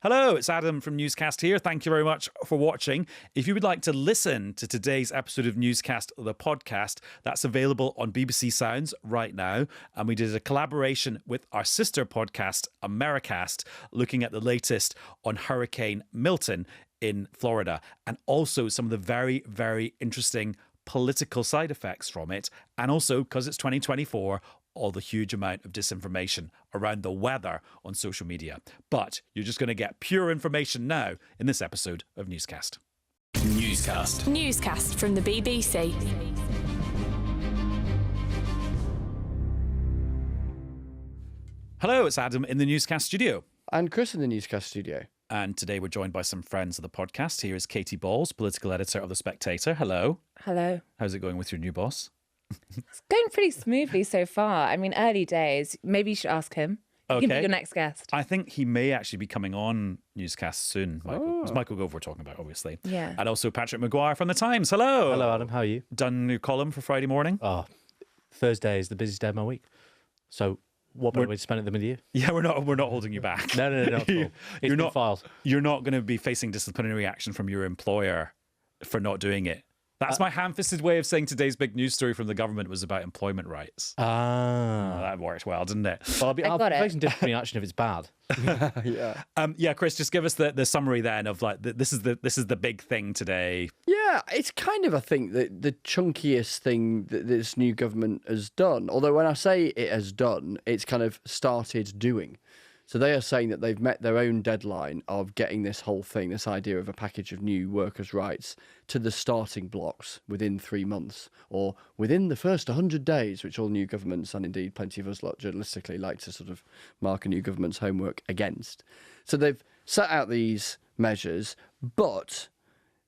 Hello, it's Adam from Newscast here. Thank you very much for watching. If you would like to listen to today's episode of Newscast, the podcast, that's available on BBC Sounds right now. And we did a collaboration with our sister podcast, Americast, looking at the latest on Hurricane Milton in Florida, and also some of the very, very interesting political side effects from it. And also, because it's 2024, all the huge amount of disinformation around the weather on social media. But you're just going to get pure information now in this episode of Newscast. Newscast from the BBC. Hello, it's Adam in the Newscast studio. And Chris in the Newscast studio. And today we're joined by some friends of the podcast. Here is Katy Balls, political editor of The Spectator. Hello. Hello. How's it going with your new boss? It's going pretty smoothly so far. I mean, early days. Maybe you should ask him. He can be your next guest. I think he may actually be coming on Newscast soon, Michael. It's Michael Gove we're talking about, obviously. Yeah. And also Patrick Maguire from The Times. Hello. Hello, Adam. How are you? Done a new column for Friday morning? Oh, Thursday is the busiest day of my week. So what better way to spend it than with you? Yeah, we're not holding you back. No, not at all. It's been filed. You're not going to be facing disciplinary action from your employer for not doing it. That's my ham-fisted way of saying today's big news story from the government was about employment rights. That worked well, didn't it? Well, I'll be facing disciplinary action if it's bad. Yeah. Chris, just give us the summary then of like this is the big thing today. Yeah, it's kind of, I think, the chunkiest thing that this new government has done. Although when I say it has done, it's kind of started doing. So they are saying that they've met their own deadline of getting this whole thing, this idea of a package of new workers' rights, to the starting blocks within 3 months or within the first 100 days, which all new governments and indeed plenty of us lot journalistically like to sort of mark a new government's homework against. So they've set out these measures, but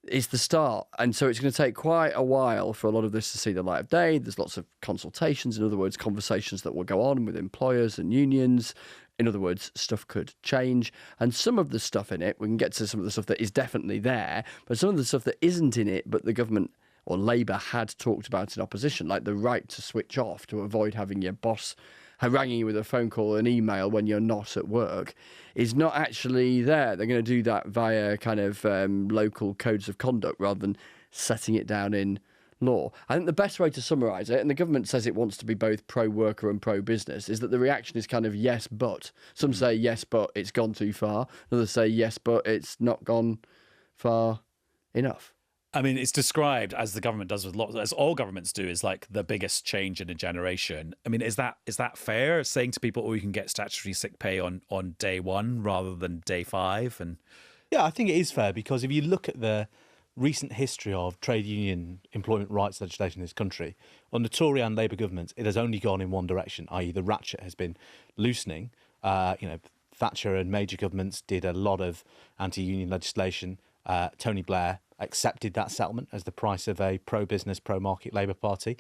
it's the start. And so it's going to take quite a while for a lot of this to see the light of day. There's lots of consultations, in other words, conversations that will go on with employers and unions. In other words, stuff could change. And some of the stuff in it, we can get to some of the stuff that is definitely there, but some of the stuff that isn't in it, but the government or Labour had talked about in opposition, like the right to switch off to avoid having your boss haranguing you with a phone call or an email when you're not at work, is not actually there. They're going to do that via kind of local codes of conduct rather than setting it down in law. I think the best way to summarise it, and the government says it wants to be both pro-worker and pro-business, is that the reaction is kind of yes, but. Some say yes, but it's gone too far. Others say yes, but it's not gone far enough. I mean, it's described, as the government does with lots, as all governments do, is like the biggest change in a generation. I mean, is that fair? Saying to people, oh, you can get statutory sick pay on day one rather than day 5? And yeah, I think it is fair, because if you look at the recent history of trade union employment rights legislation in this country, under Tory and Labour governments, it has only gone in one direction, i.e. the ratchet has been loosening. Thatcher and major governments did a lot of anti-union legislation. Tony Blair accepted that settlement as the price of a pro-business, pro-market Labour Party.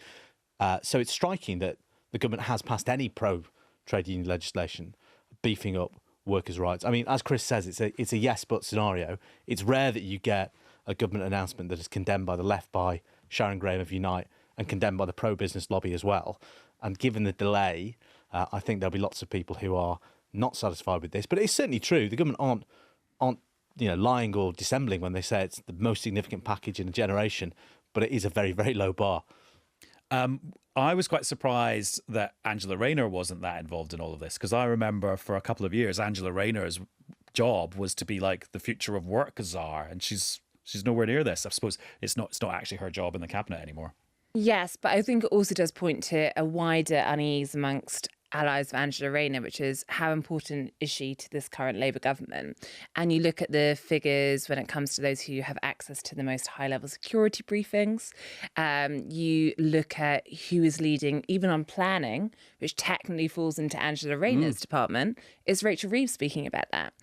So it's striking that the government has passed any pro-trade union legislation, beefing up workers' rights. I mean, as Chris says, it's a yes-but scenario. It's rare that you get a government announcement that is condemned by the left by Sharon Graham of Unite and condemned by the pro-business lobby as well. And given the delay, I think there'll be lots of people who are not satisfied with this. But it's certainly true. The government aren't lying or dissembling when they say it's the most significant package in a generation, but it is a very, very low bar. I was quite surprised that Angela Rayner wasn't that involved in all of this, because I remember for a couple of years Angela Rayner's job was to be like the future of work czar, and she's nowhere near this. I suppose it's not actually her job in the cabinet anymore. Yes, but I think it also does point to a wider unease amongst allies of Angela Rayner, which is how important is she to this current Labour government? And you look at the figures when it comes to those who have access to the most high-level security briefings. You look at who is leading, even on planning, which technically falls into Angela Rayner's department, is Rachel Reeves speaking about that.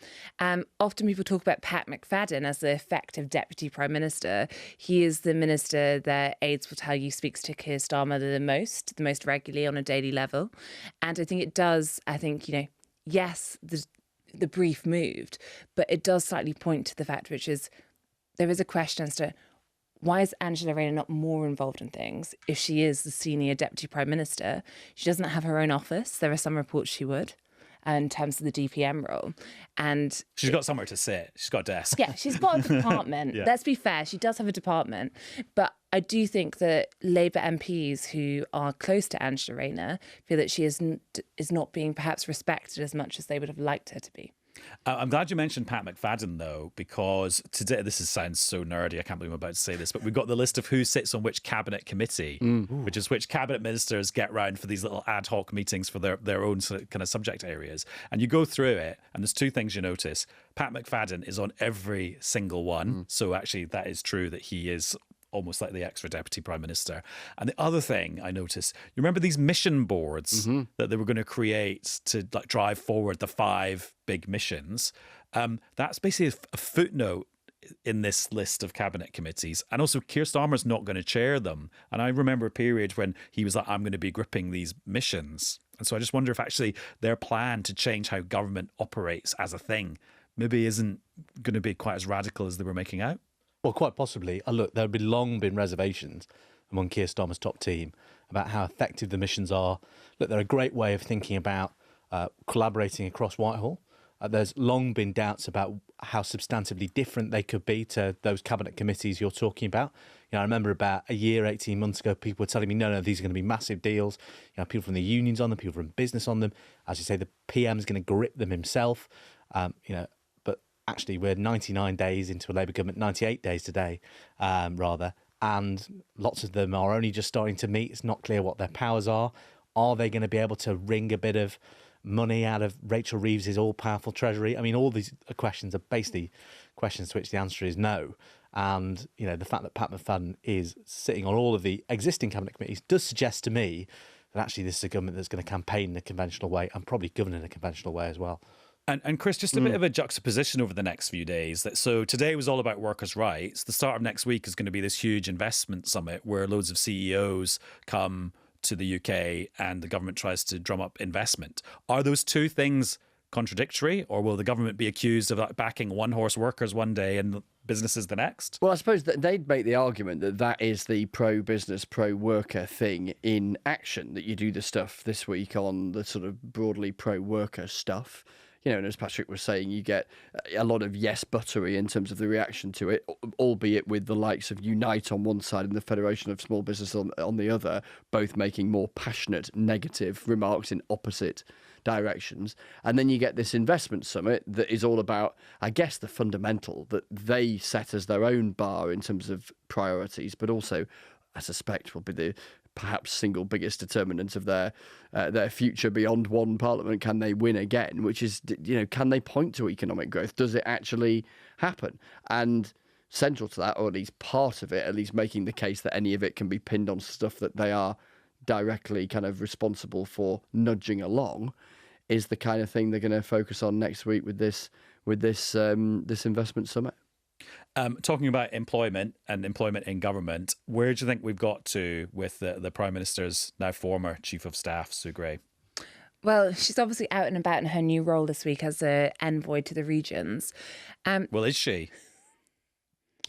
Often people talk about Pat McFadden as the effective Deputy Prime Minister. He is the minister that aides will tell you speaks to Keir Starmer the most regularly on a daily level. And I think it does, yes, the brief moved, but it does slightly point to the fact, which is there is a question as to why is Angela Rayner not more involved in things if she is the senior Deputy Prime Minister? She doesn't have her own office. There are some reports she would. in terms of the DPM role. And She's got somewhere to sit. She's got a desk. yeah, she's got a department. Yeah. Let's be fair, she does have a department. But I do think that Labour MPs who are close to Angela Rayner feel that she is not being perhaps respected as much as they would have liked her to be. I'm glad you mentioned Pat McFadden, though, because today, sounds so nerdy, I can't believe I'm about to say this, but we've got the list of who sits on which cabinet committee, which is which cabinet ministers get round for these little ad hoc meetings for their own sort of kind of subject areas. And you go through it, and there's two things you notice. Pat McFadden is on every single one. So actually, that is true that he is almost like the extra deputy prime minister. And the other thing I noticed, you remember these mission boards that they were going to create to like drive forward the 5 big missions? That's basically a footnote in this list of cabinet committees. And also Keir Starmer's not going to chair them. And I remember a period when he was like, I'm going to be gripping these missions. And so I just wonder if actually their plan to change how government operates as a thing maybe isn't going to be quite as radical as they were making out. Well, quite possibly. Look, there have long been reservations among Keir Starmer's top team about how effective the missions are. Look, they're a great way of thinking about collaborating across Whitehall. There's long been doubts about how substantively different they could be to those cabinet committees you're talking about. You know, I remember about a year, 18 months ago, people were telling me, no, these are going to be massive deals. You know, people from the unions on them, people from business on them. As you say, the PM's going to grip them himself. Actually, we're 99 days into a Labour government, 98 days today, rather, and lots of them are only just starting to meet. It's not clear what their powers are. Are they going to be able to wring a bit of money out of Rachel Reeves's all-powerful treasury? I mean, all these questions are basically questions to which the answer is no. And, you know, the fact that Pat McFadden is sitting on all of the existing cabinet committees does suggest to me that actually this is a government that's going to campaign in a conventional way and probably govern in a conventional way as well. And Chris, just a bit of a juxtaposition over the next few days. So today was all about workers' rights. The start of next week is going to be this huge investment summit where loads of CEOs come to the UK and the government tries to drum up investment. Are those two things contradictory, or will the government be accused of like backing one-horse workers one day and businesses the next? Well, I suppose that they'd make the argument that that is the pro-business, pro-worker thing in action, that you do the stuff this week on the sort of broadly pro-worker stuff. You know, and as Patrick was saying, you get a lot of yes buttery in terms of the reaction to it, albeit with the likes of Unite on one side and the Federation of Small Business on the other, both making more passionate negative remarks in opposite directions. And then you get this investment summit that is all about, I guess, the fundamental that they set as their own bar in terms of priorities, but also, I suspect, will be the perhaps single biggest determinant of their future beyond one parliament. Can they win again? Which is, you know, can they point to economic growth? Does it actually happen? And central to that, or at least part of it, at least making the case that any of it can be pinned on stuff that they are directly kind of responsible for nudging along, is the kind of thing they're going to focus on next week with this investment summit. Talking about employment and employment in government, where do you think we've got to with the Prime Minister's now former Chief of Staff, Sue Gray? Well, she's obviously out and about in her new role this week as an envoy to the regions. Well, is she?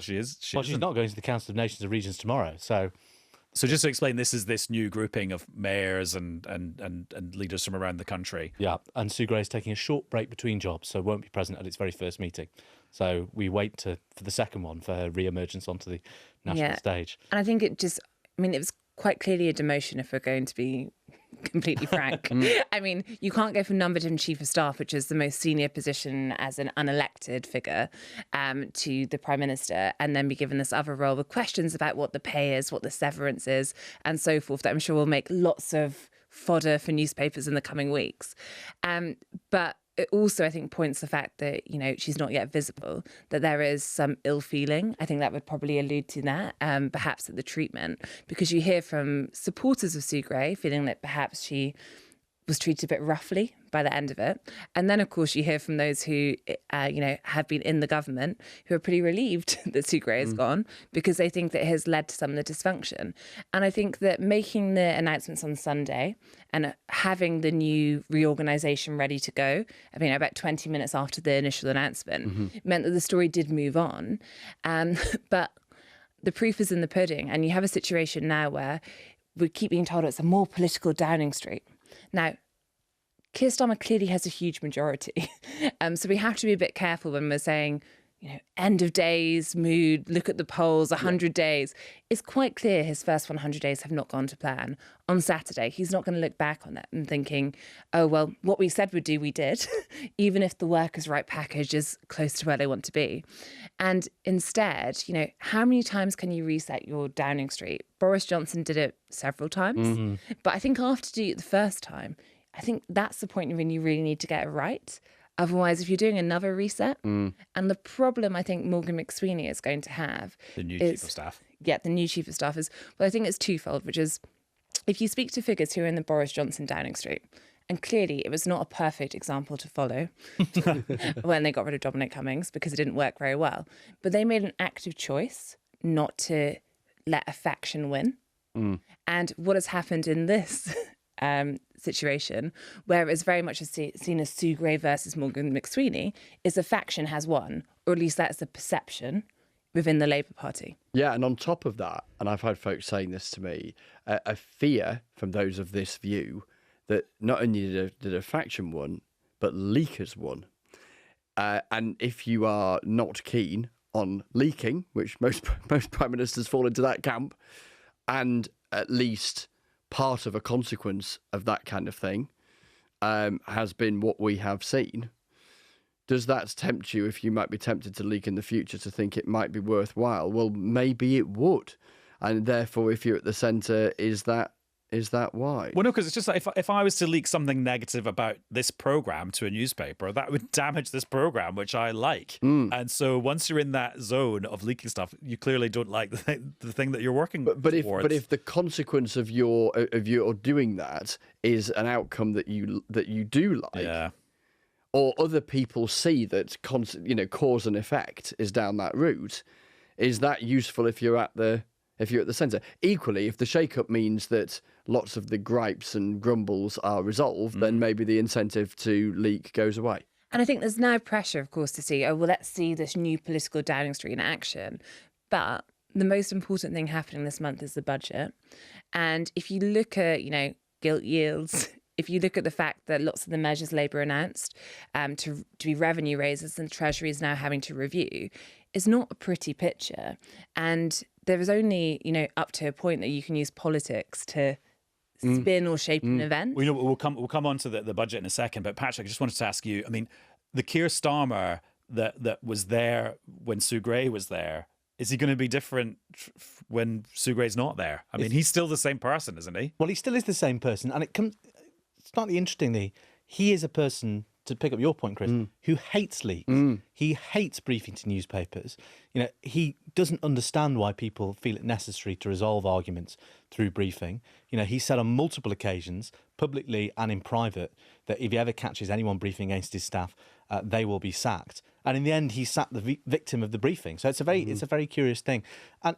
She is. She's not going to the Council of Nations and Regions tomorrow, so... So just to explain, this is this new grouping of mayors and leaders from around the country. Yeah, and Sue Gray's taking a short break between jobs, so won't be present at its very first meeting. So we wait for the second one for her re-emergence onto the national stage. And I think it was quite clearly a demotion, if we're going to be completely frank. I mean, you can't go from number 10 Chief of Staff, which is the most senior position as an unelected figure, to the Prime Minister, and then be given this other role with questions about what the pay is, what the severance is, and so forth, that I'm sure will make lots of fodder for newspapers in the coming weeks. But it also, I think, points the fact that, you know, she's not yet visible, that there is some ill feeling. I think that would probably allude to that, perhaps at the treatment, because you hear from supporters of Sue Gray feeling that perhaps she was treated a bit roughly by the end of it. And then, of course, you hear from those who, have been in the government who are pretty relieved that Sue Gray is gone, because they think that it has led to some of the dysfunction. And I think that making the announcements on Sunday and having the new reorganisation ready to go, about 20 minutes after the initial announcement, meant that the story did move on. But the proof is in the pudding. And you have a situation now where we keep being told it's a more political Downing Street. Now, Keir Starmer clearly has a huge majority. So we have to be a bit careful when we're saying, end of days, mood, look at the polls, 100 days. It's quite clear his first 100 days have not gone to plan. On Saturday, he's not going to look back on it and thinking, oh, well, what we said we'd do, we did, even if the workers' right package is close to where they want to be. And instead, how many times can you reset your Downing Street? Boris Johnson did it several times. But I think after doing it the first time, I think that's the point when you really need to get it right. Otherwise, if you're doing another reset, and the problem I think Morgan McSweeney is going to have... The new chief of staff. Yeah, the new chief of staff is... Well, I think it's twofold, which is if you speak to figures who are in the Boris Johnson Downing Street, and clearly it was not a perfect example to follow when they got rid of Dominic Cummings because it didn't work very well. But they made an active choice not to let a faction win. And what has happened in this... situation where it's very much seen as Sue Gray versus Morgan McSweeney is a faction has won, or at least that's the perception within the Labour Party. Yeah, and on top of that, and I've had folks saying this to me, a fear from those of this view that not only did a faction won, but leakers won. And if you are not keen on leaking, which most prime ministers fall into that camp, and at least part of a consequence of that kind of thing has been what we have seen. Does that tempt you, if you might be tempted to leak in the future, to think it might be worthwhile? Well, maybe it would. And therefore, if you're at the centre, is that why? Well, no, because it's just like if I was to leak something negative about this programme to a newspaper, that would damage this programme, which I like. And so once you're in that zone of leaking stuff, you clearly don't like the thing that you're working towards. But if the consequence of your doing that is an outcome that you do like, or other people see that cause and effect is down that route, is that useful if you're at the centre? Equally, if the shake-up means that lots of the gripes and grumbles are resolved, then maybe the incentive to leak goes away. And I think there's now pressure, of course, to see, let's see this new political Downing Street in action. But the most important thing happening this month is the budget. And if you look at, gilt yields, if you look at the fact that lots of the measures Labour announced to be revenue raises and the Treasury is now having to review, it's not a pretty picture. And there is only, up to a point that you can use politics to spin or shape an event. We'll come on to the budget in a second, but Patrick, I just wanted to ask you, the Keir Starmer that was there when Sue Gray was there, is he going to be different when Sue Gray's not there? He's still the same person, isn't he? Well, he still is the same person. And it comes slightly interestingly, he is a person, to pick up your point, Chris, who hates leaks. He hates briefing to newspapers. He doesn't understand why people feel it necessary to resolve arguments through briefing. He said on multiple occasions, publicly and in private, that if he ever catches anyone briefing against his staff, they will be sacked. And in the end, he sat the victim of the briefing. So it's a very curious thing. And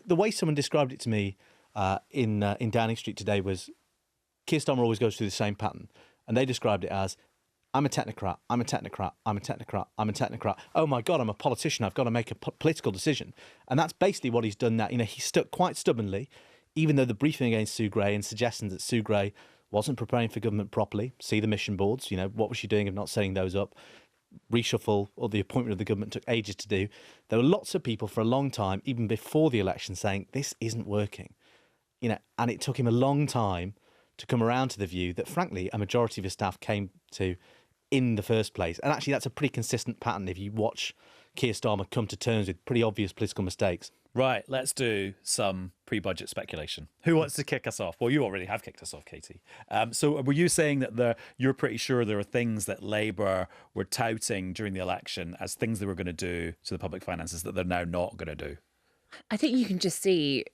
the way someone described it to me in Downing Street today was Keir Starmer always goes through the same pattern. And they described it as, I'm a technocrat, I'm a technocrat, I'm a technocrat, I'm a technocrat. Oh my God, I'm a politician. I've got to make a political decision. And that's basically what he's done now. He stuck quite stubbornly, even though the briefing against Sue Gray and suggestions that Sue Gray wasn't preparing for government properly. See the mission boards, what was she doing of not setting those up? Reshuffle or the appointment of the government took ages to do. There were lots of people for a long time, even before the election, saying this isn't working. And it took him a long time to come around to the view that, frankly, a majority of his staff came to in the first place. And actually, that's a pretty consistent pattern if you watch Keir Starmer come to terms with pretty obvious political mistakes. Right, let's do some pre-budget speculation. Who wants to kick us off? Well, you already have kicked us off, Katy. So were you saying that you're pretty sure there are things that Labour were touting during the election as things they were going to do to the public finances that they're now not going to do? I think you can just see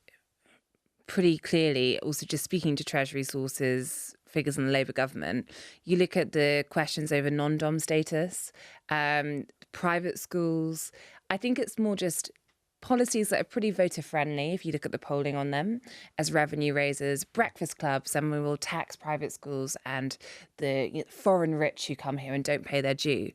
pretty clearly, also just speaking to Treasury sources, figures in the Labour government, you look at the questions over non-dom status, private schools. I think it's more just policies that are pretty voter friendly, if you look at the polling on them, as revenue raisers, breakfast clubs, and we will tax private schools and the foreign rich who come here and don't pay their due.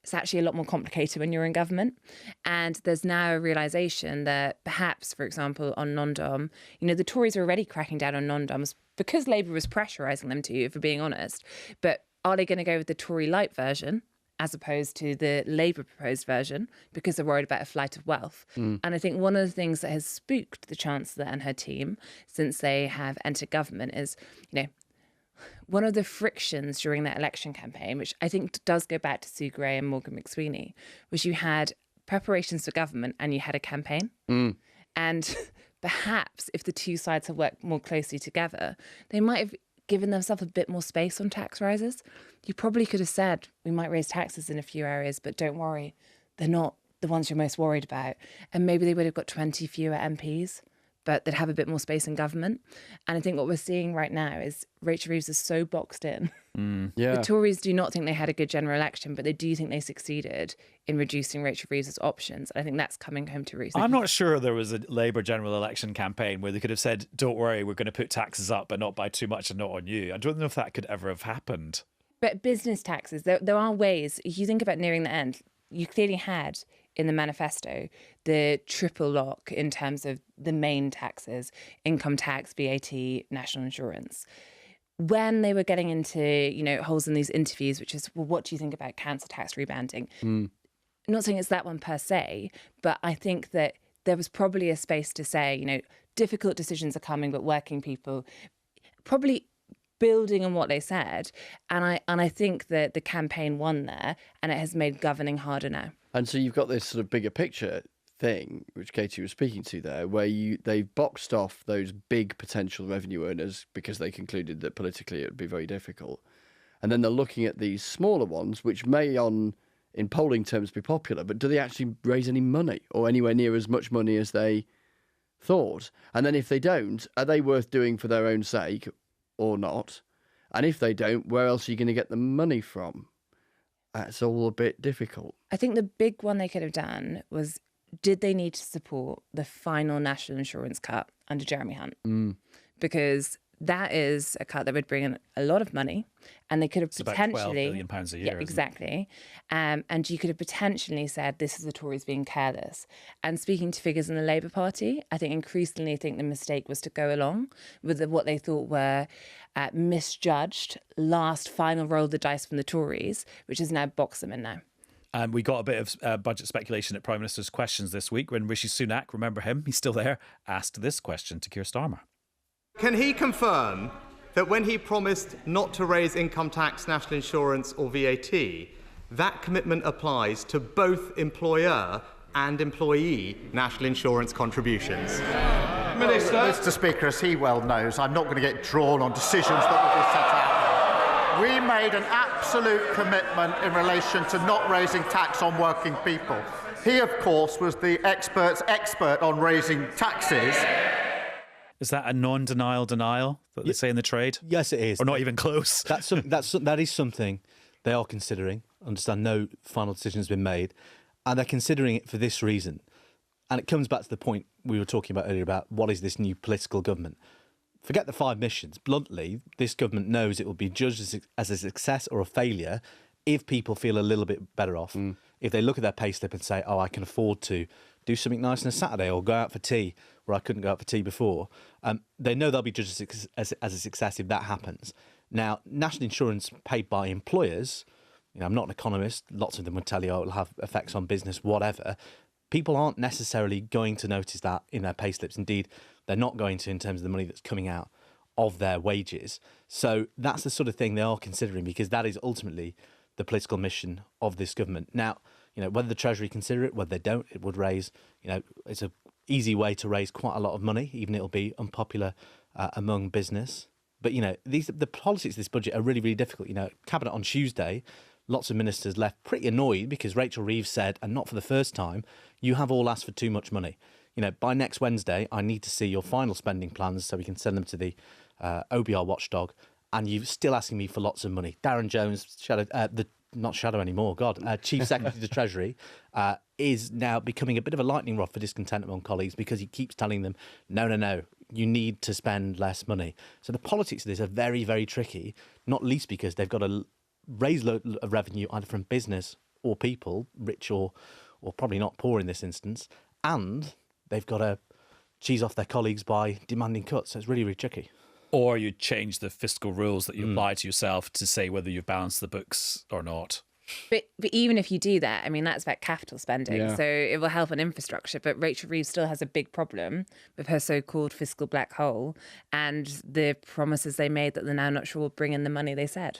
It's actually a lot more complicated when you're in government. And there's now a realisation that perhaps, for example, on non-dom, the Tories are already cracking down on non-doms because Labour was pressurising them to, if we're being honest. But Are they going to go with the Tory light version as opposed to the Labour proposed version because they're worried about a flight of wealth? And I think one of the things that has spooked the Chancellor and her team since they have entered government is, one of the frictions during that election campaign, which I think does go back to Sue Gray and Morgan McSweeney, was you had preparations for government and you had a campaign. And perhaps if the two sides had worked more closely together, they might have given themselves a bit more space on tax rises. You probably could have said, we might raise taxes in a few areas, but don't worry, they're not the ones you're most worried about. And maybe they would have got 20 fewer MPs, but they'd have a bit more space in government. And I think what we're seeing right now is Rachel Reeves is so boxed in. Yeah. The Tories do not think they had a good general election, but they do think they succeeded in reducing Rachel Reeves' options. And I think that's coming home to roost. I'm not sure there was a Labour general election campaign where they could have said, don't worry, we're going to put taxes up, but not by too much and not on you. I don't know if that could ever have happened. But business taxes, there are ways. If you think about nearing the end, you clearly had in the manifesto the triple lock in terms of the main taxes, income tax, VAT, national insurance. When they were getting into, holes in these interviews, which is, well, what do you think about council tax rebanding? I'm not saying it's that one per se, but I think that there was probably a space to say, difficult decisions are coming, but working people probably building on what they said. And I think that the campaign won there, and it has made governing harder now. And so you've got this sort of bigger picture thing, which Katy was speaking to there, where they've boxed off those big potential revenue earners because they concluded that politically it would be very difficult. And then they're looking at these smaller ones, which may in polling terms be popular, but do they actually raise any money or anywhere near as much money as they thought? And then if they don't, are they worth doing for their own sake or not? And if they don't, where else are you going to get the money from? That's all a bit difficult. I think the big one they could have done was, did they need to support the final national insurance cut under Jeremy Hunt? Because that is a cut that would bring in a lot of money, and they could have potentially about £12 billion a year. Yeah, exactly. And you could have potentially said, this is the Tories being careless. And speaking to figures in the Labour Party, I think increasingly think the mistake was to go along with what they thought were misjudged last final roll of the dice from the Tories, which has now boxed them in now. And we got a bit of budget speculation at Prime Minister's Questions this week when Rishi Sunak, remember him, he's still there, asked this question to Keir Starmer. Can he confirm that when he promised not to raise income tax, national insurance or VAT, that commitment applies to both employer and employee national insurance contributions? Minister. Mr. Speaker, as he well knows, I'm not going to get drawn on decisions that will be set out. We made an absolute commitment in relation to not raising tax on working people. He, of course, was the expert's expert on raising taxes. Is that a non-denial denial that they say in the trade? Yes, it is. Or not even close? That is something they are considering. I understand no final decision has been made. And they're considering it for this reason. And it comes back to the point we were talking about earlier about what is this new political government. Forget the 5 missions. Bluntly, this government knows it will be judged as a success or a failure if people feel a little bit better off. If they look at their payslip and say, oh, I can afford to do something nice on a Saturday or go out for tea where I couldn't go out for tea before, they know they'll be judged as a success if that happens. Now, national insurance paid by employers, I'm not an economist, lots of them would tell you, it will have effects on business, whatever. People aren't necessarily going to notice that in their payslips. Indeed, they're not going to in terms of the money that's coming out of their wages. So that's the sort of thing they are considering, because that is ultimately the political mission of this government. Now, whether the Treasury consider it, whether they don't, it would raise, it's an easy way to raise quite a lot of money, even it'll be unpopular among business. But, the politics of this budget are really, really difficult. Cabinet on Tuesday, lots of ministers left pretty annoyed because Rachel Reeves said, and not for the first time, you have all asked for too much money. By next Wednesday, I need to see your final spending plans so we can send them to the OBR watchdog. And you're still asking me for lots of money. Darren Jones, not Shadow anymore, Chief Secretary to the Treasury, is now becoming a bit of a lightning rod for discontent among colleagues because he keeps telling them, no, you need to spend less money. So the politics of this are very, very tricky, not least because they've got to raise a lot of revenue either from business or people, rich or probably not poor in this instance, and they've got to cheese off their colleagues by demanding cuts. So it's really, really tricky. Or you change the fiscal rules that you apply to yourself to say whether you've balanced the books or not. But even if you do that, I mean, that's about capital spending. Yeah. So it will help on infrastructure. But Rachel Reeves still has a big problem with her so-called fiscal black hole and the promises they made that they're now not sure will bring in the money they said.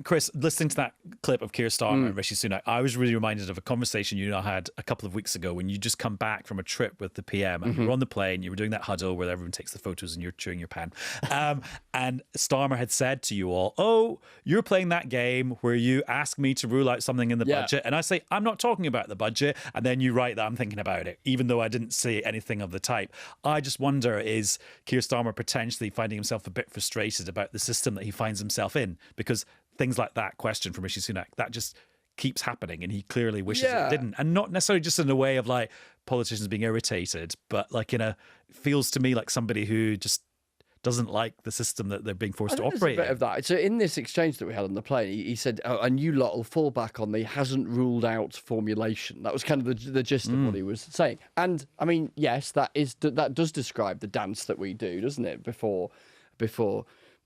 Chris, listening to that clip of Keir Starmer and Rishi Sunak, I was really reminded of a conversation you and I had a couple of weeks ago when you just come back from a trip with the PM and you were on the plane, you were doing that huddle where everyone takes the photos and you're chewing your pan. And Starmer had said to you all, oh, you're playing that game where you ask me to rule out something in the budget. And I say, I'm not talking about the budget. And then you write that I'm thinking about it, even though I didn't say anything of the type. I just wonder, is Keir Starmer potentially finding himself a bit frustrated about the system that he finds himself in? Because things like that question from Rishi Sunak, that just keeps happening and he clearly wishes it didn't. And not necessarily just in a way of like politicians being irritated, but like feels to me like somebody who just doesn't like the system that they're being forced to operate There's a bit in. of that. So in this exchange that we had on the plane, he said, oh, and you lot will fall back on the hasn't ruled out formulation. That was kind of the gist of what he was saying. And I mean, yes, that does describe the dance that we do, doesn't it, before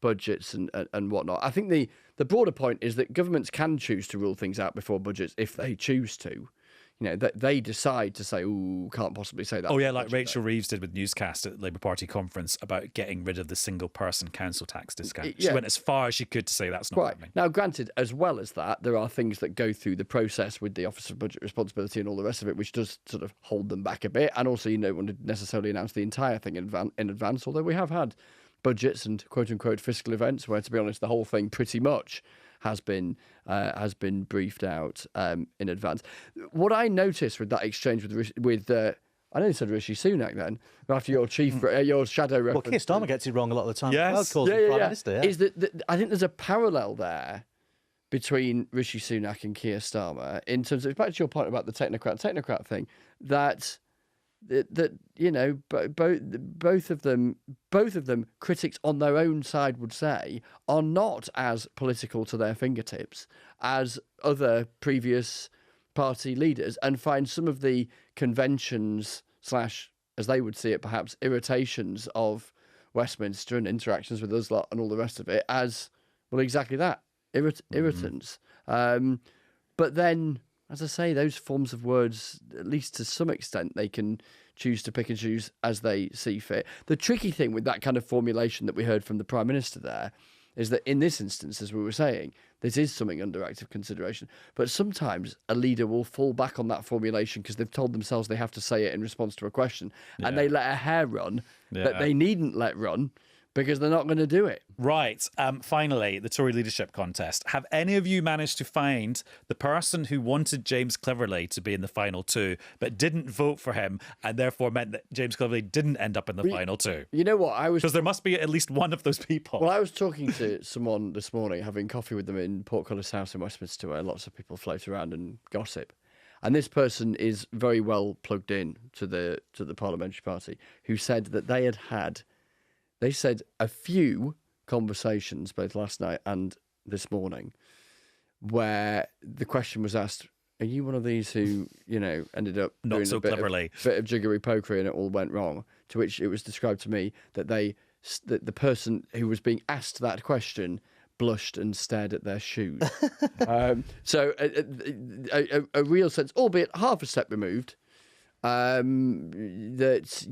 budgets and whatnot. I think the broader point is that governments can choose to rule things out before budgets if they choose to. You know, that they decide to say, "Ooh, can't possibly say that." Oh yeah, like Rachel Reeves did with Newscast at the Labour Party conference about getting rid of the single person council tax discount. She went as far as she could to say that's not happening. Now, granted, as well as that, there are things that go through the process with the Office of Budget Responsibility and all the rest of it, which does sort of hold them back a bit. And also, you don't want to necessarily announce the entire thing in advance, although we have had budgets and quote-unquote fiscal events where, to be honest, the whole thing pretty much has been briefed out in advance. What I noticed with that exchange with I know you said Rishi Sunak then, after your your shadow reference. Well, Keir Starmer gets it wrong a lot of the time. Yes. Well, calls him Prime Minister. Is that I think there's a parallel there between Rishi Sunak and Keir Starmer in terms of, back to your point about the technocrat thing, that you know, both of them, critics on their own side would say, are not as political to their fingertips as other previous party leaders, and find some of the conventions / as they would see it, perhaps irritations of Westminster and interactions with us lot and all the rest of it as, well, exactly that, irritants. But then, as I say, those forms of words, at least to some extent, they can choose to pick and choose as they see fit. The tricky thing with that kind of formulation that we heard from the Prime Minister there is that in this instance, as we were saying, this is something under active consideration. But sometimes a leader will fall back on that formulation because they've told themselves they have to say it in response to a question, and they let a hair run that they needn't let run because they're not going to do it. Right. Finally, the Tory leadership contest. Have any of you managed to find the person who wanted James Cleverly to be in the final two, but didn't vote for him, and therefore meant that James Cleverly didn't end up in the final two? You know what? Because there must be at least one of those people. Well, I was talking to someone this morning, having coffee with them in Portcullis House in Westminster, where lots of people float around and gossip. And this person is very well plugged in to the parliamentary party, who said that they said a few conversations, both last night and this morning, where the question was asked, are you one of these who, you know, ended up Not doing so a bit cleverly. of jiggery-pokery and it all went wrong? To which it was described to me that the person who was being asked that question blushed and stared at their shoes. So a real sense, albeit half a step removed, that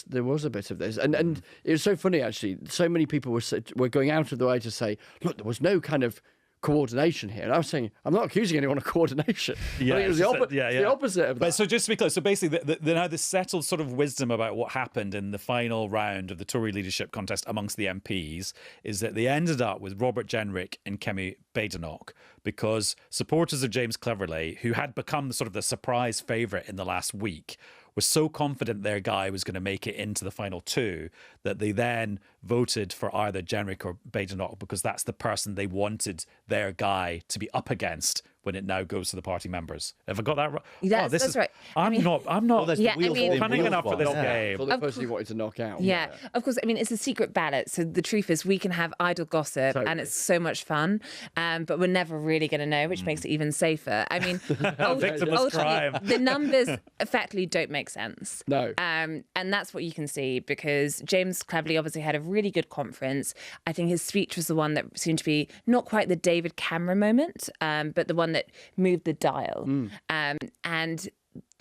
there was a bit of this, and it was so funny actually. So many people were going out of the way to say, look, there was no kind of coordination here. And I was saying, I'm not accusing anyone of coordination. Yeah, I think it was the opposite of that. But so just to be clear, so basically, now the settled sort of wisdom about what happened in the final round of the Tory leadership contest amongst the MPs is that they ended up with Robert Jenrick and Kemi Badenoch because supporters of James Cleverly, who had become sort of the surprise favourite in the last week, were so confident their guy was going to make it into the final two that they then voted for either Jenrick or Badenoch because that's the person they wanted their guy to be up against when it now goes to the party members. Have I got that right? That's right. I'm not planning enough for this I game. thought the person you wanted to knock out. Yeah, of course. I mean, it's a secret ballot. So the truth is we can have idle gossip and it's so much fun, but we're never really going to know, which makes it even safer. I mean, Victimless crime. the numbers effectively don't make sense. No. And that's what you can see, because James Cleverly obviously had a really good conference. I think his speech was the one that seemed to be not quite the David Cameron moment, but the one that moved the dial. And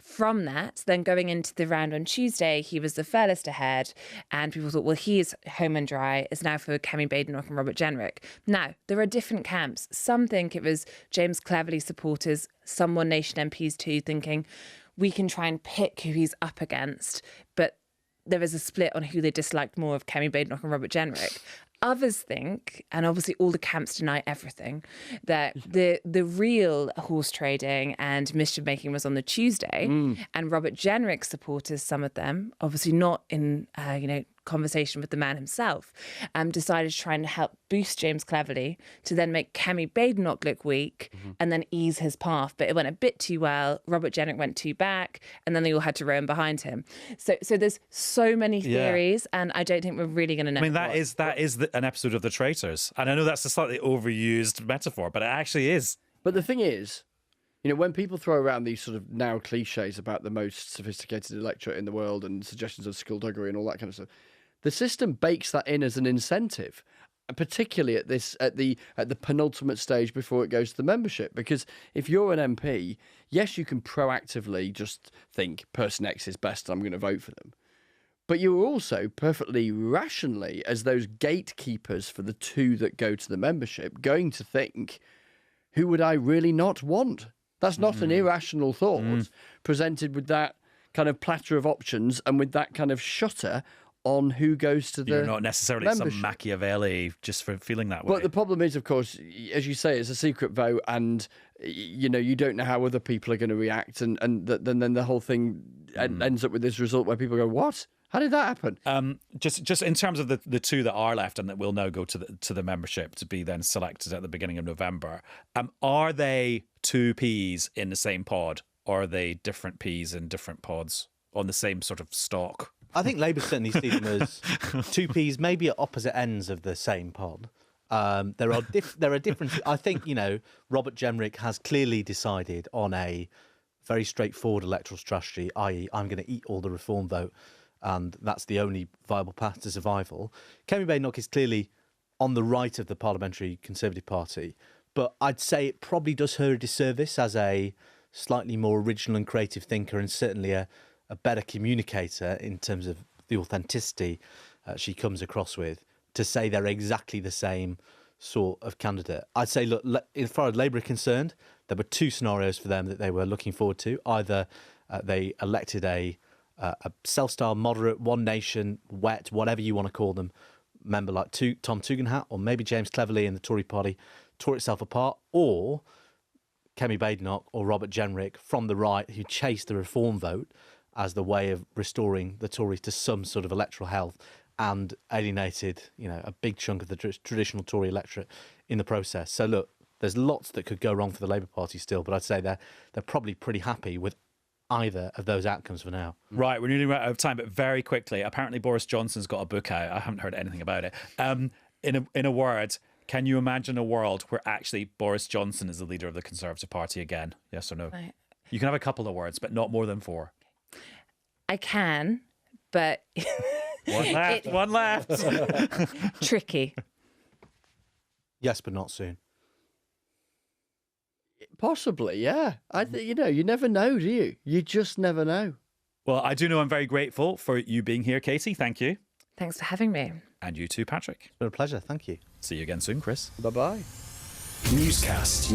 from that, then going into the round on Tuesday, he was the furthest ahead, and people thought, well, he is home and dry. It's now for Kemi Badenoch and Robert Jenrick. Now, there are different camps. Some think it was James Cleverly supporters, some One Nation MPs too, thinking we can try and pick who he's up against, but there is a split on who they disliked more of Kemi Badenoch and Robert Jenrick. Others think, and obviously all the camps deny everything, that the real horse trading and mischief making was on the Tuesday, and Robert Jenrick's supporters, some of them, obviously not in conversation with the man himself, decided to try and help boost James Cleverly to then make Kemi Badenoch look weak and then ease his path. But it went a bit too well. Robert Jenrick went too back, and then they all had to row in behind him. So there's so many theories, and I don't think we're really going to know. I mean, that is an episode of The Traitors. And I know that's a slightly overused metaphor, but it actually is. But the thing is, when people throw around these sort of now cliches about the most sophisticated electorate in the world and suggestions of skullduggery and all that kind of stuff, the system bakes that in as an incentive, particularly at the penultimate stage before it goes to the membership. Because if you're an MP, yes, you can proactively just think person X is best, I'm going to vote for them. But you're also perfectly rationally, as those gatekeepers for the two that go to the membership, going to think, who would I really not want? That's not an irrational thought presented with that kind of platter of options and with that kind of shutter on who goes to the You're not necessarily membership. some Machiavelli just for feeling that way. But the problem is, of course, as you say, it's a secret vote, and you don't know how other people are going to react, and then the whole thing ends up with this result where people go, "What? How did that happen?" Just in terms of the two that are left and that will now go to the membership to be then selected at the beginning of November, are they two peas in the same pod, or are they different peas in different pods on the same sort of stalk? I think Labour certainly see them as two peas, maybe at opposite ends of the same pod. There are differences. I think Robert Jenrick has clearly decided on a very straightforward electoral strategy, i.e., I'm going to eat all the reform vote, and that's the only viable path to survival. Kemi Badenoch is clearly on the right of the Parliamentary Conservative Party, but I'd say it probably does her a disservice as a slightly more original and creative thinker, and certainly a better communicator in terms of the authenticity she comes across with, to say they're exactly the same sort of candidate. I'd say, look, as far as Labour are concerned, there were two scenarios for them that they were looking forward to. Either they elected a self-styled moderate, One Nation, wet, whatever you want to call them, member like Tom Tugendhat, or maybe James Cleverly in the Tory party tore itself apart, or Kemi Badenoch or Robert Jenrick from the right, who chased the reform vote as the way of restoring the Tories to some sort of electoral health, and alienated, a big chunk of the traditional Tory electorate in the process. So look, there's lots that could go wrong for the Labour Party still, but I'd say they're probably pretty happy with either of those outcomes for now. Right, we're nearly out of time, but very quickly, apparently Boris Johnson's got a book out. I haven't heard anything about it. In a word, can you imagine a world where actually Boris Johnson is the leader of the Conservative Party again? Yes or no? Right. You can have a couple of words, but not more than 4. I can, but One left. tricky. Yes, but not soon. Possibly, yeah. You never know, do you? You just never know. Well, I do know I'm very grateful for you being here, Katy. Thank you. Thanks for having me. And you too, Patrick. It's been a pleasure. Thank you. See you again soon, Chris. Bye-bye. Newscast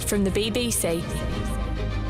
from the BBC.